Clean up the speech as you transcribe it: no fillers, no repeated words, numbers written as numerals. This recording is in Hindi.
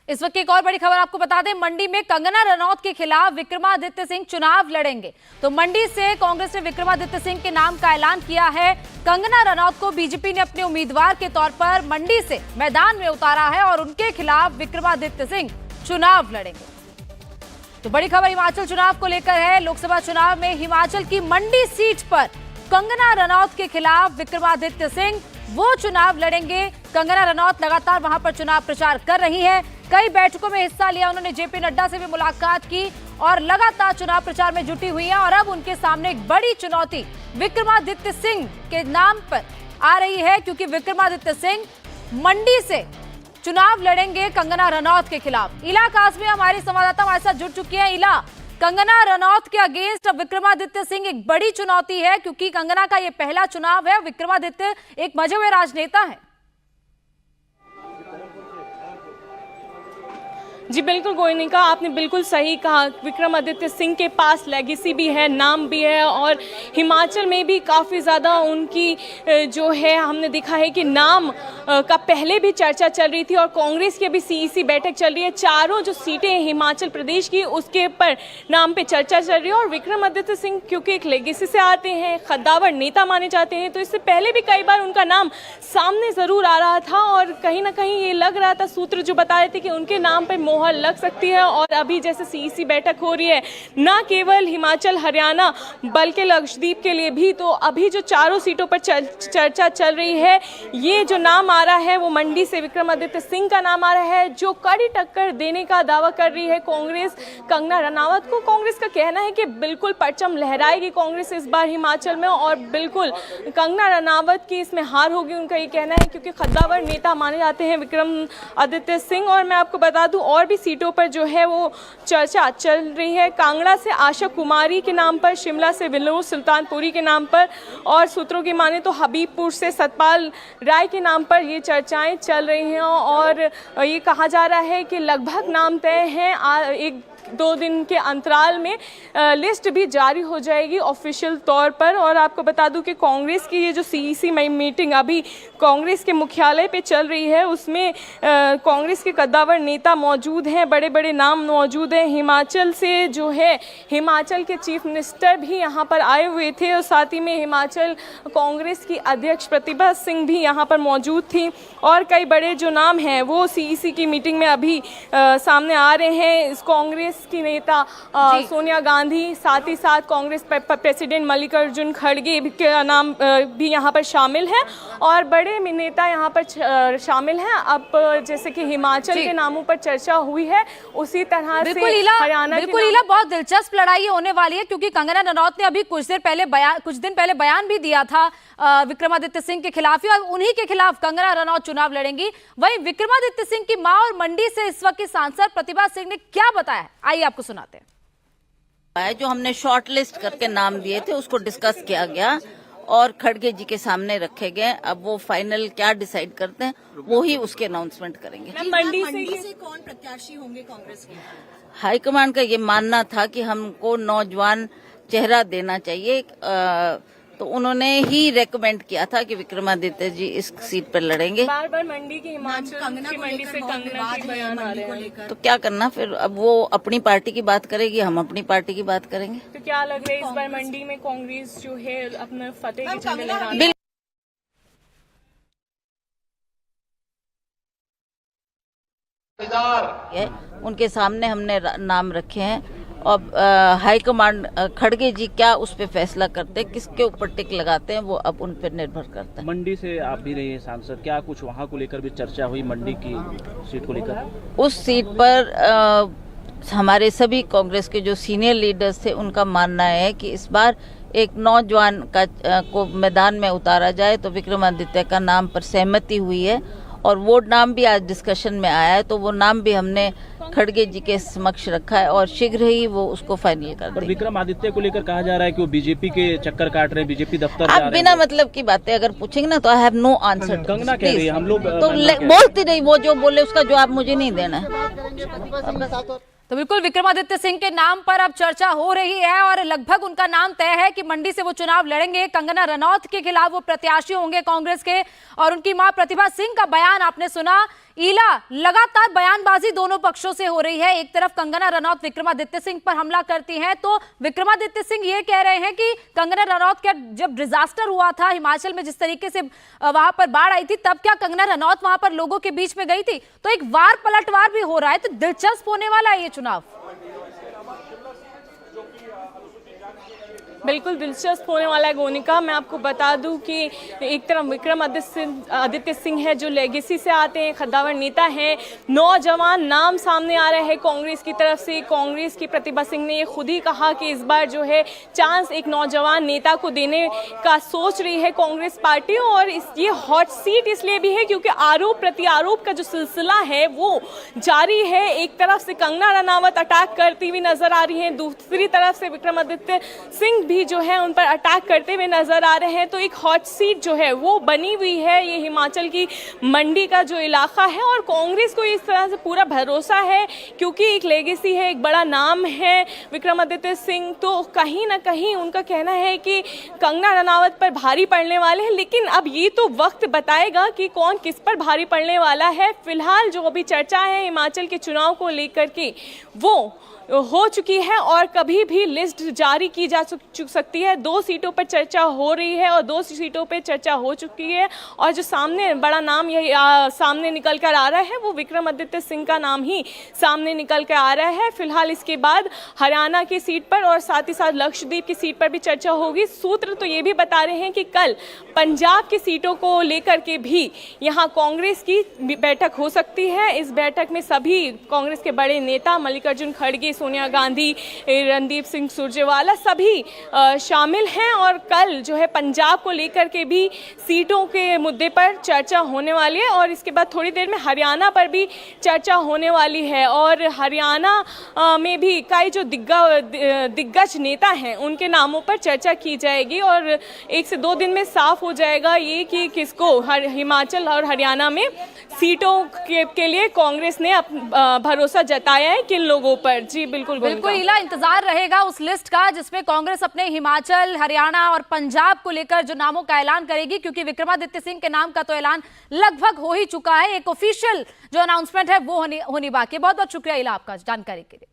इस वक्त एक और बड़ी खबर आपको बता दें, मंडी में कंगना रनौत के खिलाफ विक्रमादित्य सिंह चुनाव लड़ेंगे। तो मंडी से कांग्रेस ने विक्रमादित्य सिंह के नाम का ऐलान किया है। कंगना रनौत को बीजेपी ने अपने उम्मीदवार के तौर पर मंडी से मैदान में उतारा है और उनके खिलाफ विक्रमादित्य सिंह चुनाव लड़ेंगे। तो बड़ी खबर हिमाचल चुनाव को लेकर है। लोकसभा चुनाव में हिमाचल की मंडी सीट पर कंगना रनौत के खिलाफ विक्रमादित्य सिंह वो चुनाव लड़ेंगे। कंगना रनौत लगातार वहां पर चुनाव प्रचार कर रही है, कई बैठकों में हिस्सा लिया, उन्होंने जेपी नड्डा से भी मुलाकात की और लगातार चुनाव प्रचार में जुटी हुई है। और अब उनके सामने एक बड़ी चुनौती विक्रमादित्य सिंह के नाम पर आ रही है, क्योंकि विक्रमादित्य सिंह मंडी से चुनाव लड़ेंगे कंगना रनौत के खिलाफ। इला कासमी हमारी संवाददाता हमारे साथ जुड़ चुकी है। इला, कंगना रनौत के अगेंस्ट अब विक्रमादित्य सिंह एक बड़ी चुनौती है, क्योंकि कंगना का ये पहला चुनाव है। विक्रमादित्य एक मजे हुए राजनेता है। जी बिल्कुल गोयनिका, आपने बिल्कुल सही कहा। विक्रमादित्य सिंह के पास लेगेसी भी है, नाम भी है और हिमाचल में भी काफ़ी ज़्यादा उनकी जो है हमने देखा है कि नाम का पहले भी चर्चा चल रही थी और कांग्रेस की अभी सीईसी बैठक चल रही है। चारों जो सीटें हैं हिमाचल प्रदेश की उसके पर नाम पे चर्चा चल रही है। और विक्रमादित्य सिंह क्योंकि एक लेगेसी से आते हैं, खद्दावर नेता माने जाते हैं, तो इससे पहले भी कई बार उनका नाम सामने ज़रूर आ रहा था और कहीं ना कहीं ये लग रहा था, सूत्र जो बता रहे थे कि उनके नाम पर मोहर लग सकती है। और अभी जैसे सीईसी बैठक हो रही है ना केवल हिमाचल हरियाणा बल्कि लक्षद्वीप के लिए भी, तो अभी जो चारों सीटों पर चर्चा चल रही है, ये जो नाम आ रहा है वो मंडी से विक्रमादित्य सिंह का नाम आ रहा है, जो कड़ी टक्कर देने का दावा कर रही है कांग्रेस कंगना रनावत को। कांग्रेस का कहना है कि बिल्कुल परचम लहराएगी कांग्रेस इस बार हिमाचल में और बिल्कुल कंगना रनावत की इसमें हार होगी, उनका ये कहना है, क्योंकि खद्दावर नेता माने जाते हैं विक्रमादित्य सिंह। और मैं आपको बता दूं और भी सीटों पर जो है वो चर्चा चल रही है। कांगड़ा से आशा कुमारी के नाम पर, शिमला से विनोद सुल्तानपुरी के नाम पर और सूत्रों की माने तो हबीबपुर से सतपाल राय के नाम पर ये चर्चाएं चल रही हैं। और ये कहा जा रहा है कि लगभग नाम तय हैं। एक दो दिन के अंतराल में लिस्ट भी जारी हो जाएगी ऑफिशियल तौर पर। और आपको बता दूं कि कांग्रेस की ये जो सीईसी मीटिंग अभी कांग्रेस के मुख्यालय पे चल रही है, उसमें कांग्रेस के कद्दावर नेता मौजूद हैं, बड़े बड़े नाम मौजूद हैं। हिमाचल से जो है हिमाचल के चीफ मिनिस्टर भी यहाँ पर आए हुए थे और साथ ही में हिमाचल कांग्रेस की अध्यक्ष प्रतिभा सिंह भी यहाँ पर मौजूद थी। और कई बड़े जो नाम हैं वो सीईसी की मीटिंग में अभी सामने आ रहे हैं। इस कांग्रेस की नेता सोनिया गांधी, साथ ही साथ कांग्रेस प्रेसिडेंट मल्लिकार्जुन खड़गे का नाम भी यहाँ पर शामिल है और बड़े नेता यहाँ पर शामिल हैं। अब जैसे कि हिमाचल के नामों पर चर्चा हुई है, उसी तरह से हरियाणा बिल्कुल बहुत दिलचस्प लड़ाई होने वाली है, क्योंकि कंगना रनौत ने अभी कुछ दिन पहले बयान भी दिया था विक्रमादित्य सिंह के खिलाफ ही, और उन्हीं के खिलाफ कंगना रनौत चुनाव लड़ेंगी। वहीं विक्रमादित्य सिंह की मां और मंडी से इस वक्त की सांसद प्रतिभा सिंह ने क्या बताया, आइए आपको सुनाते हैं। जो हमने शॉर्ट लिस्ट करके नाम दिए थे उसको डिस्कस किया गया और खड़गे जी के सामने रखे गए। अब वो फाइनल क्या डिसाइड करते हैं वो ही उसके अनाउंसमेंट करेंगे। मंडी से कौन प्रत्याशी होंगे कांग्रेस के? हाईकमान का ये मानना था कि हमको नौजवान चेहरा देना चाहिए, तो उन्होंने ही रेकमेंड किया था कि विक्रमादित्य जी इस सीट पर लड़ेंगे। बार बार मंडी की हिमाचल की मंडी से कंगना के बयान आ रहे हैं, तो क्या करना फिर? अब वो अपनी पार्टी की बात करेगी, हम अपनी पार्टी की बात करेंगे। तो क्या लग रहा है इस बार मंडी में कांग्रेस जो है अपना फतेह की झंडा लहराने? उनके सामने हमने नाम रखे हैं और हाईकमांड खड़गे जी क्या उस पर फैसला करते हैं, किसके ऊपर टिक लगाते हैं, वो अब उन पर निर्भर करता है। मंडी से आप भी रही हैं सांसद, क्या कुछ वहाँ को लेकर भी चर्चा हुई मंडी की सीट को लेकर? उस सीट पर हमारे सभी कांग्रेस के जो सीनियर लीडर्स थे उनका मानना है कि इस बार एक नौजवान को मैदान में उतारा जाए, तो विक्रमादित्य का नाम पर सहमति हुई है और वो नाम भी आज डिस्कशन में आया है, तो वो नाम भी हमने खड़गे जी के समक्ष रखा है और शीघ्र ही वो उसको फाइनल कर देंगे। विक्रमादित्य को लेकर कहा जा रहा है कि वो बीजेपी के चक्कर काट रहे हैं, बीजेपी दफ्तर आप बिना मतलब की बातें अगर पूछेंगे ना तो I have no answer. Kangana कह रही है हम लोग तो बोलती रही, वो जो बोले उसका जवाब मुझे नहीं देना है। तो बिल्कुल विक्रमादित्य सिंह के नाम पर अब चर्चा हो रही है और लगभग उनका नाम तय है कि मंडी से वो चुनाव लड़ेंगे। कंगना रनौत के खिलाफ वो प्रत्याशी होंगे कांग्रेस के। और उनकी मां प्रतिभा सिंह का बयान आपने सुना, ईला, लगातार बयानबाजी दोनों पक्षों से हो रही है। एक तरफ कंगना रनौत विक्रमादित्य सिंह पर हमला करती हैं, तो विक्रमादित्य सिंह ये कह रहे हैं कि कंगना रनौत का जब डिजास्टर हुआ था हिमाचल में, जिस तरीके से वहां पर बाढ़ आई थी, तब क्या कंगना रनौत वहां पर लोगों के बीच में गई थी? तो एक वार पलटवार भी हो रहा है, तो दिलचस्प होने वाला है ये चुनाव। बिल्कुल दिलचस्प होने वाला है गोनिका। मैं आपको बता दूं कि एक तरफ विक्रमादित्य सिंह है जो लेगेसी से आते हैं, खद्दावर नेता हैं। नौजवान नाम सामने आ रहे हैं कांग्रेस की तरफ से। कांग्रेस की प्रतिभा सिंह ने ये खुद ही कहा कि इस बार जो है चांस एक नौजवान नेता को देने का सोच रही है कांग्रेस पार्टी। और ये हॉट सीट इसलिए भी है क्योंकि आरोप प्रत्यारोप का जो सिलसिला है वो जारी है। एक तरफ से कंगना रनावत अटैक करती हुई नजर आ रही है, दूसरी तरफ से विक्रमादित्य सिंह भी जो है उन पर अटैक करते हुए नजर आ रहे हैं। तो एक हॉट सीट जो है वो बनी हुई है, ये हिमाचल की मंडी का जो इलाका है। और कांग्रेस को इस तरह से पूरा भरोसा है क्योंकि एक लेगेसी है, एक बड़ा नाम है विक्रमादित्य सिंह। तो कहीं ना कहीं उनका कहना है कि कंगना रनावत पर भारी पड़ने वाले हैं, लेकिन अब ये तो वक्त बताएगा कि कौन किस पर भारी पड़ने वाला है। फिलहाल जो अभी चर्चा है हिमाचल के चुनाव को लेकर के वो हो चुकी है और कभी भी लिस्ट जारी की जा सकती है। 2 सीटों पर चर्चा हो रही है और 2 सीटों पर चर्चा हो चुकी है। और जो सामने बड़ा नाम सामने निकल कर आ रहा है वो विक्रमादित्य सिंह का नाम ही सामने निकल कर आ रहा है। फिलहाल इसके बाद हरियाणा की सीट पर और साथ ही साथ लक्षद्वीप की सीट पर भी चर्चा होगी। सूत्र तो ये भी बता रहे हैं कि कल पंजाब की सीटों को लेकर के भी यहाँ कांग्रेस की बैठक हो सकती है। इस बैठक में सभी कांग्रेस के बड़े नेता मल्लिकार्जुन खड़गे, सोनिया गांधी, रणदीप सिंह सुरजेवाला सभी शामिल हैं। और कल जो है पंजाब को लेकर के भी सीटों के मुद्दे पर चर्चा होने वाली है और इसके बाद थोड़ी देर में हरियाणा पर भी चर्चा होने वाली है। और हरियाणा में भी कई जो दिग्गज नेता हैं उनके नामों पर चर्चा की जाएगी और 1 से 2 दिन में साफ हो जाएगा ये कि किसको हिमाचल और हरियाणा में सीटों के लिए कांग्रेस ने भरोसा जताया है, किन लोगों पर। जी बिल्कुल ईला, इंतजार रहेगा उस लिस्ट का जिसमें कांग्रेस अपने हिमाचल, हरियाणा और पंजाब को लेकर जो नामों का ऐलान करेगी, क्योंकि विक्रमादित्य सिंह के नाम का तो ऐलान लगभग हो ही चुका है। एक ऑफिशियल जो अनाउंसमेंट है वो होनी बाकी है। बहुत बहुत शुक्रिया ईला आपका जानकारी के लिए।